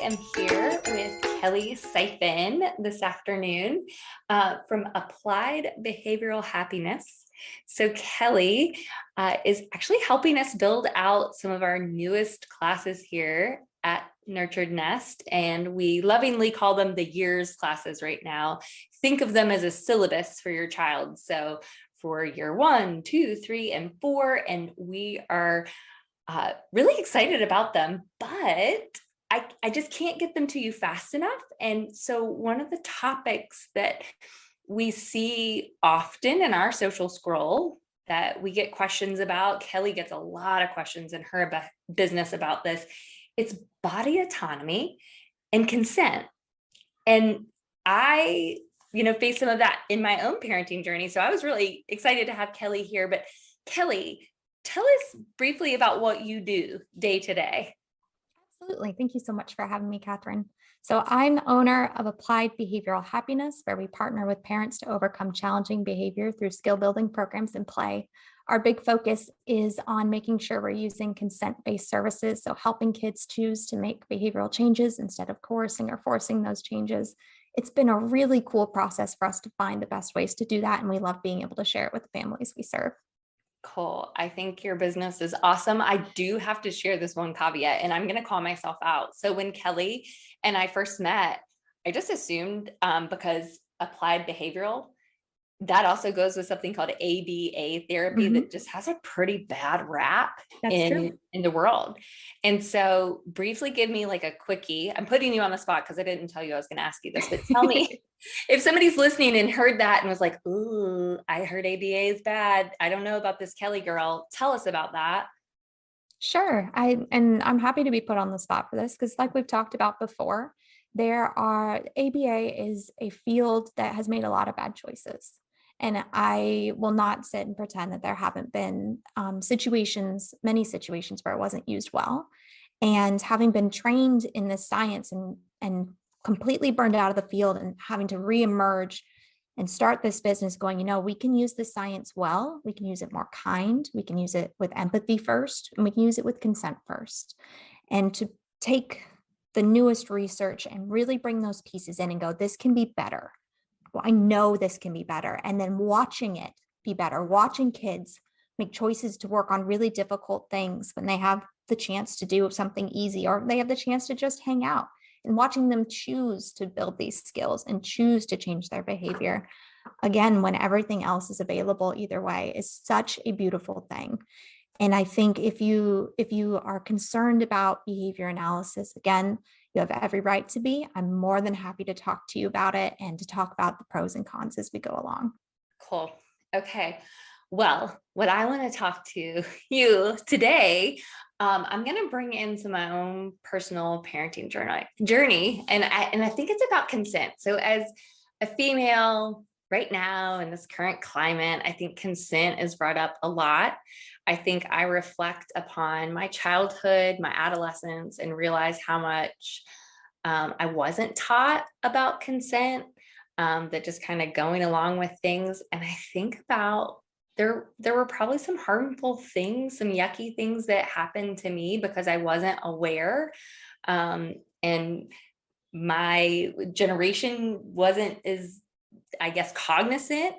am here with Kellie Syfan this afternoon from Applied Behavioral Happiness. So Kellie is actually helping us build out some of our newest classes here at Nurtured Nest, and we lovingly call them the years classes right now. Think of them as a syllabus for your child. So for year 1, 2, 3, and 4, and we are really excited about them, but I just can't get them to you fast enough. And so one of the topics that we see often in our social scroll that we get questions about, Kellie gets a lot of questions in her business about this, it's body autonomy and consent. And I, face some of that in my own parenting journey. So I was really excited to have Kellie here. But Kellie, tell us briefly about what you do day to day. Absolutely. Thank you so much for having me, Kathryn. So I'm the owner of Applied Behavioral Happiness, where we partner with parents to overcome challenging behavior through skill building programs and play. Our big focus is on making sure we're using consent-based services, so helping kids choose to make behavioral changes instead of coercing or forcing those changes. It's been a really cool process for us to find the best ways to do that, and we love being able to share it with the families we serve. Cool. I think your business is awesome. I do have to share this one caveat, and I'm going to call myself out. So when Kellie and I first met, I just assumed because applied behavioral, that also goes with something called ABA therapy that just has a pretty bad rap That's true. in the world. And so briefly give me like a quickie. I'm putting you on the spot because I didn't tell you I was going to ask you this, but tell me if somebody's listening and heard that and was like, ooh, I heard ABA is bad. I don't know about this Kellie girl. Tell us about that. Sure. I'm happy to be put on the spot for this because, like we've talked about before, ABA is a field that has made a lot of bad choices. And I will not sit and pretend that there haven't been many situations where it wasn't used well. And having been trained in this science and completely burned out of the field and having to reemerge and start this business going, we can use the science well, we can use it more kind, we can use it with empathy first, and we can use it with consent first. And to take the newest research and really bring those pieces in and go, this can be better. Well, I know this can be better. And then watching it be better, watching kids make choices to work on really difficult things when they have the chance to do something easy, or they have the chance to just hang out, and watching them choose to build these skills and choose to change their behavior. Again, when everything else is available either way, is such a beautiful thing. And I think if you are concerned about behavior analysis, again, you have every right to be. I'm more than happy to talk to you about it and to talk about the pros and cons as we go along. Cool. Okay. Well, what I want to talk to you today, I'm going to bring in some of my own personal parenting journey, and I think it's about consent. So as a female right now in this current climate, I think consent is brought up a lot. I think I reflect upon my childhood, my adolescence, and realize how much I wasn't taught about consent, that just kind of going along with things. And I think about there were probably some harmful things, some yucky things that happened to me because I wasn't aware. And my generation wasn't as, I guess, cognizant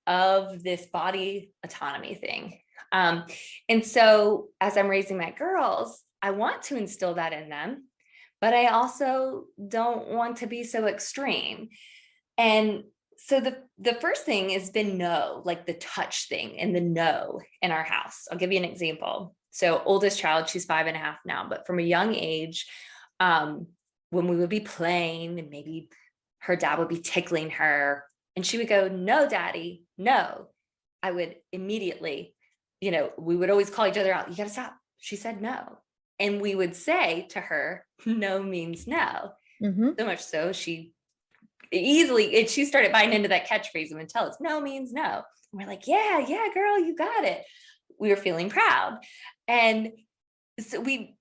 of this body autonomy thing. And so as I'm raising my girls, I want to instill that in them, but I also don't want to be so extreme. And so the first thing has been no, like the touch thing and the no in our house. I'll give you an example. So oldest child, she's 5.5 now, but from a young age, when we would be playing and maybe her dad would be tickling her and she would go, no, daddy, no. I would immediately, we would always call each other out. You got to stop. She said no. And we would say to her, no means no. So much so she started buying into that catchphrase and would tell us no means no. And we're like, yeah, girl, you got it. We were feeling proud. And so we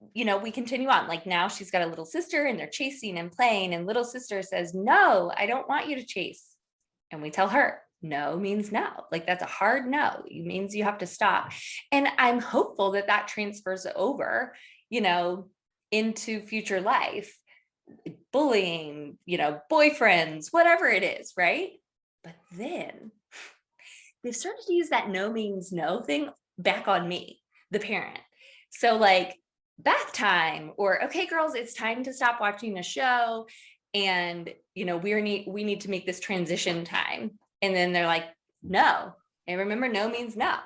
continue on. Like now she's got a little sister and they're chasing and playing, and little sister says, no, I don't want you to chase. And we tell her, no means no. Like that's a hard no. It means you have to stop. And I'm hopeful that transfers over, into future life. bullying, boyfriends, whatever it is, right? But then they've started to use that no means no thing back on me, the parent. So like bath time, or okay, girls, it's time to stop watching a show. And we need to make this transition time. And then they're like, no. And remember, no means no.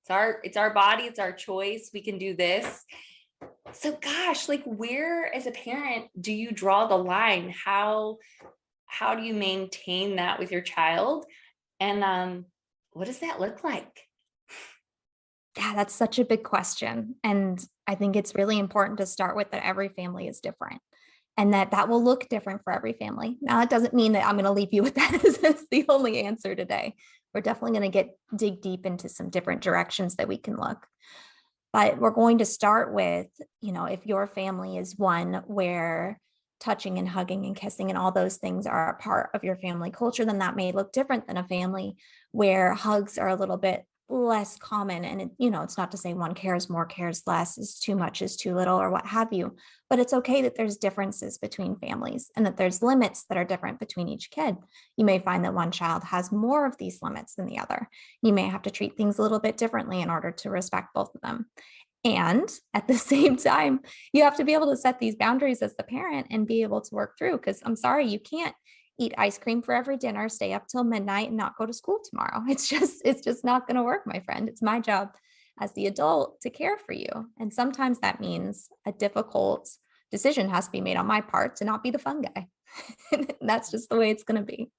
It's our body, it's our choice. We can do this. So gosh, like where as a parent do you draw the line? How do you maintain that with your child? And what does that look like? Yeah, that's such a big question. And I think it's really important to start with that every family is different and that will look different for every family. Now, it doesn't mean that I'm going to leave you with that as the only answer today. We're definitely going to dig deep into some different directions that we can look. But we're going to start with, if your family is one where touching and hugging and kissing and all those things are a part of your family culture, then that may look different than a family where hugs are a little bit less common. And it's not to say one cares more, cares less, is too much, is too little, or what have you. But it's okay that there's differences between families and that there's limits that are different between each kid. You may find that one child has more of these limits than the other. You may have to treat things a little bit differently in order to respect both of them. And at the same time, you have to be able to set these boundaries as the parent and be able to work through, because I'm sorry, you can't eat ice cream for every dinner, stay up till midnight and not go to school tomorrow. It's just not going to work, my friend. It's my job as the adult to care for you. And sometimes that means a difficult decision has to be made on my part to not be the fun guy. That's just the way it's going to be.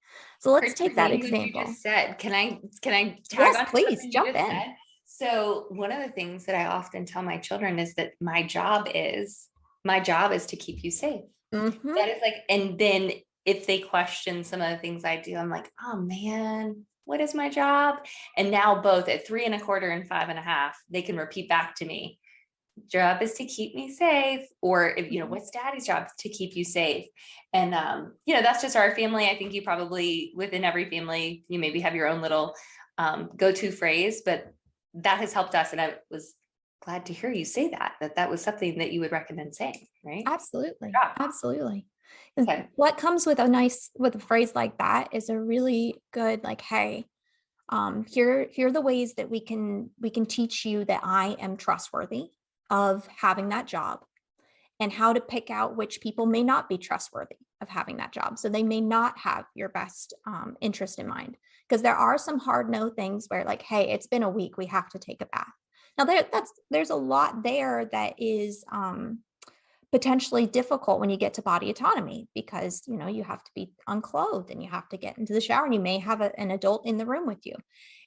So let's take that example. You just said, can I tag yes, on please jump in. Said? So one of the things that I often tell my children is that my job is to keep you safe. Mm-hmm. That is like, and then if they question some of the things I do, I'm like, oh man, what is my job? And now both at 3.25 and 5.5, they can repeat back to me, job is to keep me safe. Or if, what's daddy's job? To keep you safe. And, that's just our family. I think you probably within every family, you maybe have your own little go-to phrase, but that has helped us. And I was glad to hear you say that was something that you would recommend saying, right? Absolutely. Yeah. Absolutely. Okay. What comes with a phrase like that is a really good, like, hey, here are the ways that we can teach you that I am trustworthy of having that job, and how to pick out which people may not be trustworthy of having that job. So they may not have your best interest in mind, because there are some hard no things where like, hey, it's been a week, we have to take a bath. Now there's a lot there that is potentially difficult when you get to body autonomy, because you have to be unclothed and you have to get into the shower and you may have an adult in the room with you.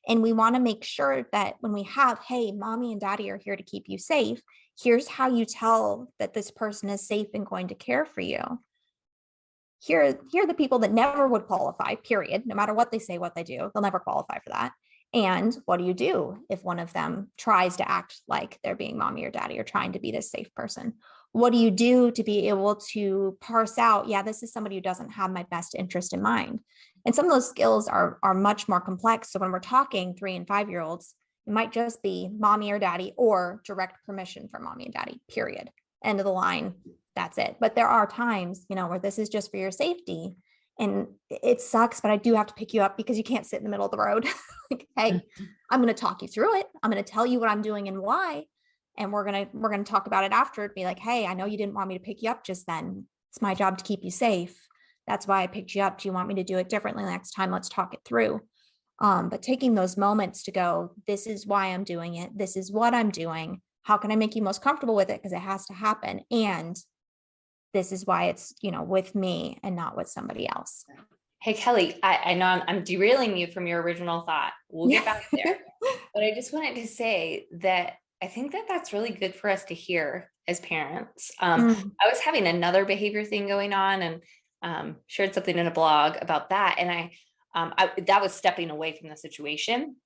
And we want to make sure that when we have, hey, mommy and daddy are here to keep you safe, here's how you tell that this person is safe and going to care for you. Here are the people that never would qualify, period. No matter what they say, what they do, they'll never qualify for that. And what do you do if one of them tries to act like they're being mommy or daddy or trying to be this safe person? What do you do to be able to parse out, yeah, this is somebody who doesn't have my best interest in mind? And some of those skills are much more complex. So when we're talking 3 and 5-year-olds, it might just be mommy or daddy or direct permission from mommy and daddy, period. End of the line. That's it. But there are times, where this is just for your safety. And it sucks, but I do have to pick you up because you can't sit in the middle of the road. Like, hey, I'm going to talk you through it. I'm going to tell you what I'm doing and why. And we're going to talk about it after. It'd be like, hey, I know you didn't want me to pick you up just then. It's my job to keep you safe. That's why I picked you up. Do you want me to do it differently next time? Let's talk it through. But taking those moments to go, this is why I'm doing it. This is what I'm doing. How can I make you most comfortable with it? Because it has to happen. And this is why it's, with me and not with somebody else. Hey, Kelly, I know I'm derailing you from your original thought. We'll get back there. But I just wanted to say that I think that that's really good for us to hear as parents. I was having another behavior thing going on and shared something in a blog about that. And I that was stepping away from the situation.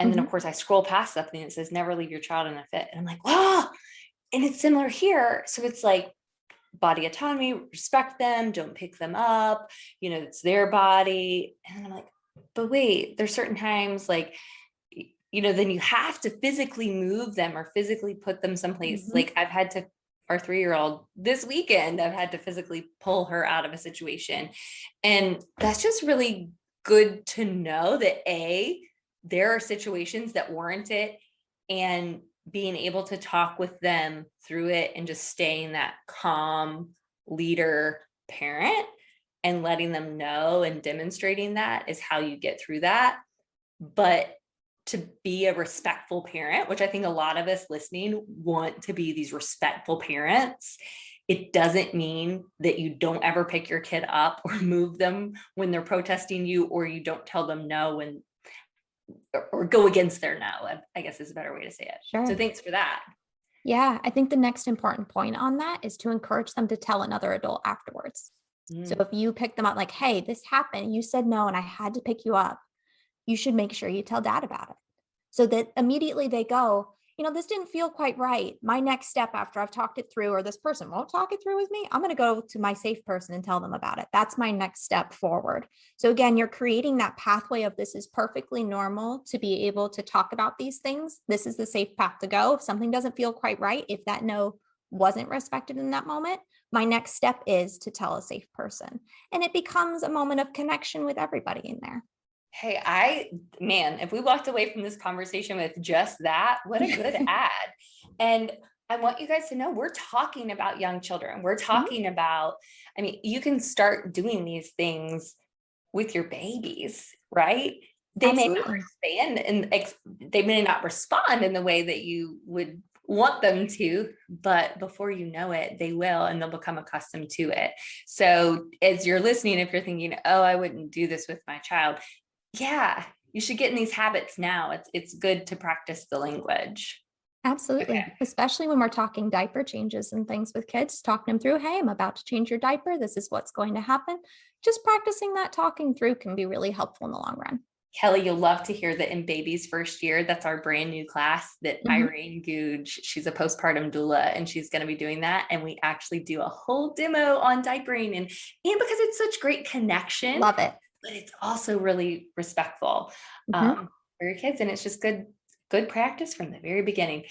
And then of course I scroll past something that says never leave your child in a fit. And I'm like, wow. And it's similar here. So it's like body autonomy, respect them, don't pick them up, it's their body. And I'm like, but wait, there's certain times like, then you have to physically move them or physically put them someplace. Like I've had to our 3-year-old this weekend. I've had to physically pull her out of a situation. And that's just really good to know that there are situations that warrant it, and being able to talk with them through it and just staying that calm leader parent and letting them know and demonstrating that is how you get through that. But to be a respectful parent, which I think a lot of us listening want to be these respectful parents, it doesn't mean that you don't ever pick your kid up or move them when they're protesting you, or you don't tell them no when, or go against their no, I guess is a better way to say it. So Sure. thanks for that. Yeah, I think the next important point on that is to encourage them to tell another adult afterwards. So Mm. if you pick them up like, hey, this happened, you said no, and I had to pick you up, you should make sure you tell dad about it. So that immediately they go, this didn't feel quite right. My next step after I've talked it through, or this person won't talk it through with me, I'm going to go to my safe person and tell them about it. That's my next step forward. So again, you're creating that pathway of this is perfectly normal to be able to talk about these things. This is the safe path to go. If something doesn't feel quite right, if that no wasn't respected in that moment, my next step is to tell a safe person. And it becomes a moment of connection with everybody in there. Hey, man, if we walked away from this conversation with just that, what a good ad. And I want you guys to know we're talking about young children. We're talking about, you can start doing these things with your babies, right? They may not Absolutely. respond and they may not respond in the way that you would want them to, but before you know it, they will, and they'll become accustomed to it. So as you're listening, if you're thinking, oh, I wouldn't do this with my child, yeah, you should get in these habits now. It's good to practice the language. Absolutely. Okay. Especially when we're talking diaper changes and things with kids, talking them through, hey, I'm about to change your diaper. This is what's going to happen. Just practicing that talking through can be really helpful in the long run. Kelly, you'll love to hear that in baby's first year, that's our brand new class that Mhm. Irene Googe, she's a postpartum doula, and she's going to be doing that. And we actually do a whole demo on diapering, and because it's such great connection, Love it. but it's also really respectful Mhm. for your kids. And it's just good practice from the very beginning.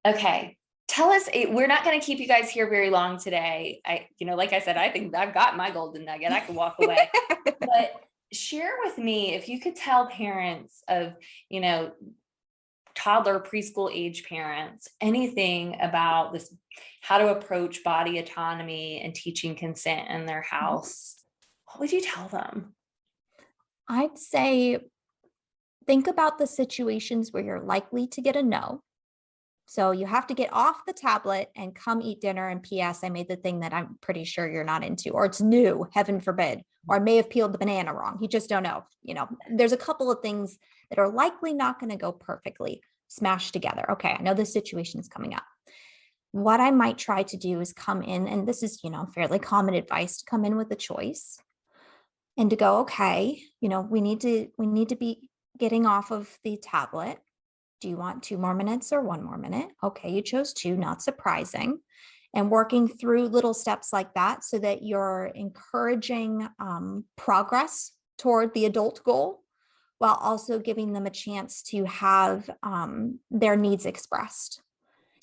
Okay. Tell us, we're not going to keep you guys here very long today. Like I said, I think I've got my golden nugget. I can walk away, but share with me, if you could tell parents of, toddler, preschool age parents, anything about this, how to approach body autonomy and teaching consent in their house, what would you tell them? I'd say think about the situations where you're likely to get a no. So you have to get off the tablet and come eat dinner. And P.S. I made the thing that I'm pretty sure you're not into, or it's new, heaven forbid, or I may have peeled the banana wrong. You just don't know. There's a couple of things that are likely not going to go perfectly smashed together. Okay, I know this situation is coming up. What I might try to do is come in, and this is, fairly common advice, to come in with a choice and to go, okay, we need to be getting off of the tablet. Do you want 2 more minutes or 1 more minute? Okay, you chose two, not surprising. And working through little steps like that so that you're encouraging progress toward the adult goal while also giving them a chance to have their needs expressed.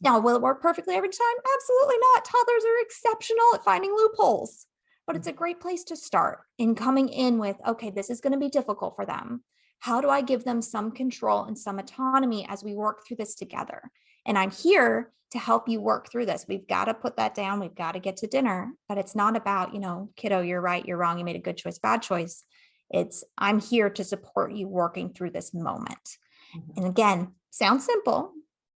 Now, will it work perfectly every time? Absolutely not. Toddlers are exceptional at finding loopholes, but it's a great place to start in coming in with, okay, this is going to be difficult for them. How do I give them some control and some autonomy as we work through this together? And I'm here to help you work through this. We've got to put that down. We've got to get to dinner, but it's not about, kiddo, you're right, you're wrong, you made a good choice, bad choice. It's I'm here to support you working through this moment. And again, sounds simple.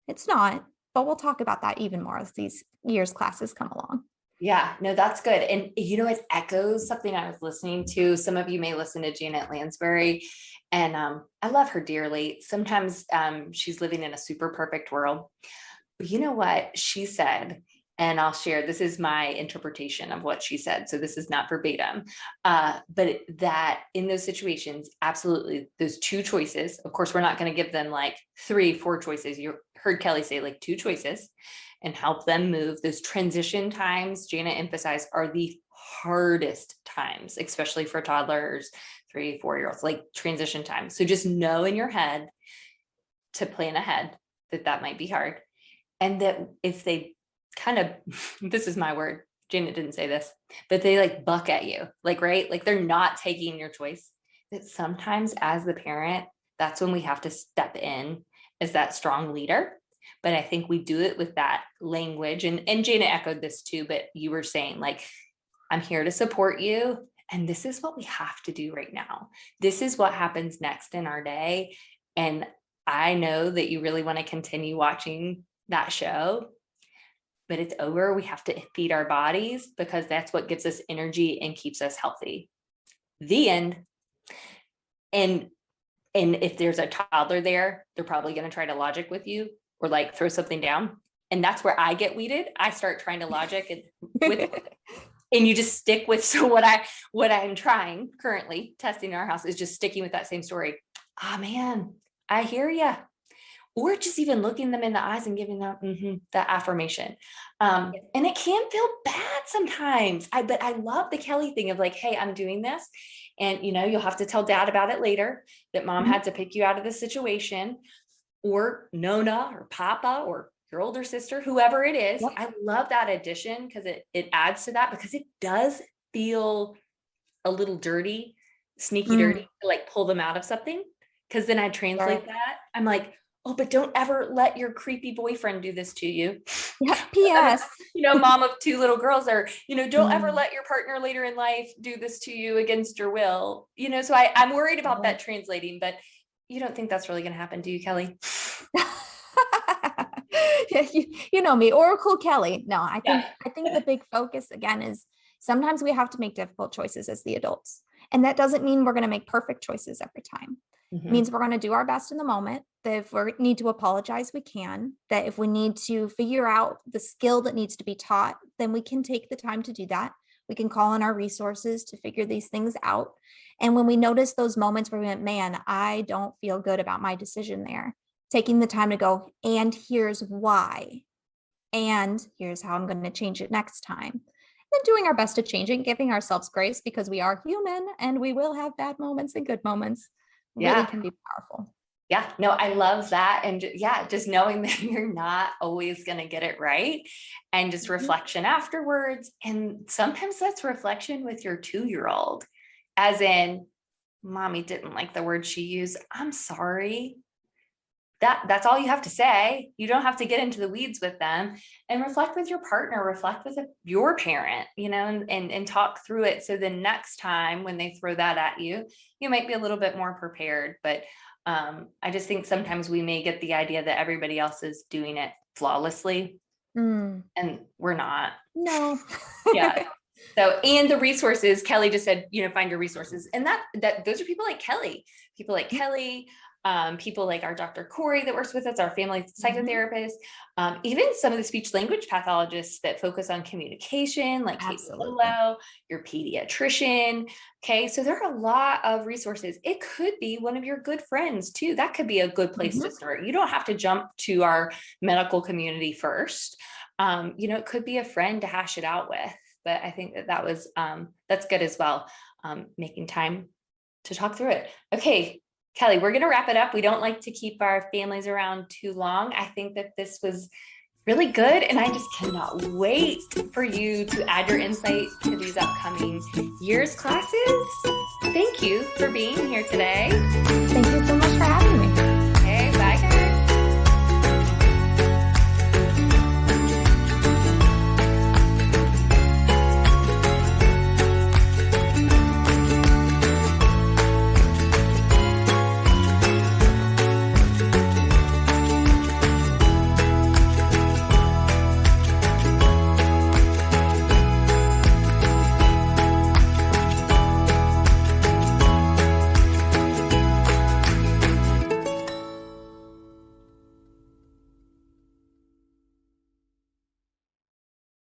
It's not, but we'll talk about that even more as these years classes come along. Yeah, no, that's good. And it echoes something I was listening to. Some of you may listen to Janet Lansbury, and I love her dearly. Sometimes she's living in a super perfect world. But you know what she said? And I'll share, this is my interpretation of what she said. So this is not verbatim, but that in those situations, absolutely, those two choices, of course, we're not going to give them like 3-4 choices. You heard Kelly say like 2 choices and help them move. Those transition times, Janet emphasized, are the hardest times, especially for toddlers, 3-4-year-olds, like transition time. So just know in your head to plan ahead that might be hard. And that if they kind of, this is my word, Janet didn't say this, but they like buck at you, like, right? Like they're not taking your choice. That sometimes as the parent, that's when we have to step in as that strong leader. But I think we do it with that language. And Janet echoed this too, but you were saying like, I'm here to support you. And this is what we have to do right now. This is what happens next in our day. And I know that you really want to continue watching that show, but it's over. We have to feed our bodies because that's what gives us energy and keeps us healthy. The end. And if there's a toddler there, they're probably going to try to logic with you or like throw something down. And that's where I get weeded. I start trying to logic and you just stick with, so what I'm trying currently testing in our house is just sticking with that same story. Oh man, I hear you. Or just even looking them in the eyes and giving them that affirmation. And it can feel bad sometimes. But I love the Kellie thing of like, hey, I'm doing this. And you'll have to tell dad about it later, that mom had to pick you out of the situation, or Nona or Papa or your older sister, whoever it is. Yep. I love that addition because it adds to that, because it does feel a little dirty, sneaky dirty to like pull them out of something. Because then I translate that. I'm like, oh, but don't ever let your creepy boyfriend do this to you. Yeah. P.S. Mom of 2 little girls, or, don't ever let your partner later in life do this to you against your will. So I'm worried about that translating, but you don't think that's really going to happen, do you, Kellie? You know me, Oracle Kellie. No, I think the big focus again is sometimes we have to make difficult choices as the adults. And that doesn't mean we're going to make perfect choices every time. It means we're going to do our best in the moment, that if we need to apologize, we can, that if we need to figure out the skill that needs to be taught, then we can take the time to do that. We can call on our resources to figure these things out. And when we notice those moments where we went, man, I don't feel good about my decision there, taking the time to go, and here's why, and here's how I'm going to change it next time. Then doing our best to change it, giving ourselves grace because we are human and we will have bad moments and good moments. Really can be powerful. Yeah, no, I love that. And just knowing that you're not always going to get it right, and just reflection afterwards. And sometimes that's reflection with your 2-year-old, as in, mommy didn't like the word she used. I'm sorry. That's all you have to say. You don't have to get into the weeds with them, and reflect with your partner, reflect with your parent, and talk through it. So the next time when they throw that at you, you might be a little bit more prepared. But I just think sometimes we may get the idea that everybody else is doing it flawlessly, and we're not. No. Yeah. So, and the resources, Kellie just said, find your resources. And that those are people like Kellie, people like our Dr. Corey that works with us, our family psychotherapist, even some of the speech language pathologists that focus on communication, like Kate Lillo, your pediatrician. Okay. So there are a lot of resources. It could be one of your good friends too. That could be a good place to start. You don't have to jump to our medical community first. It could be a friend to hash it out with. But I think that was, that's good as well. Making time to talk through it. Okay, Kellie, we're going to wrap it up. We don't like to keep our families around too long. I think that this was really good, and I just cannot wait for you to add your insight to these upcoming year's classes. Thank you for being here today. Thank you so much for having me.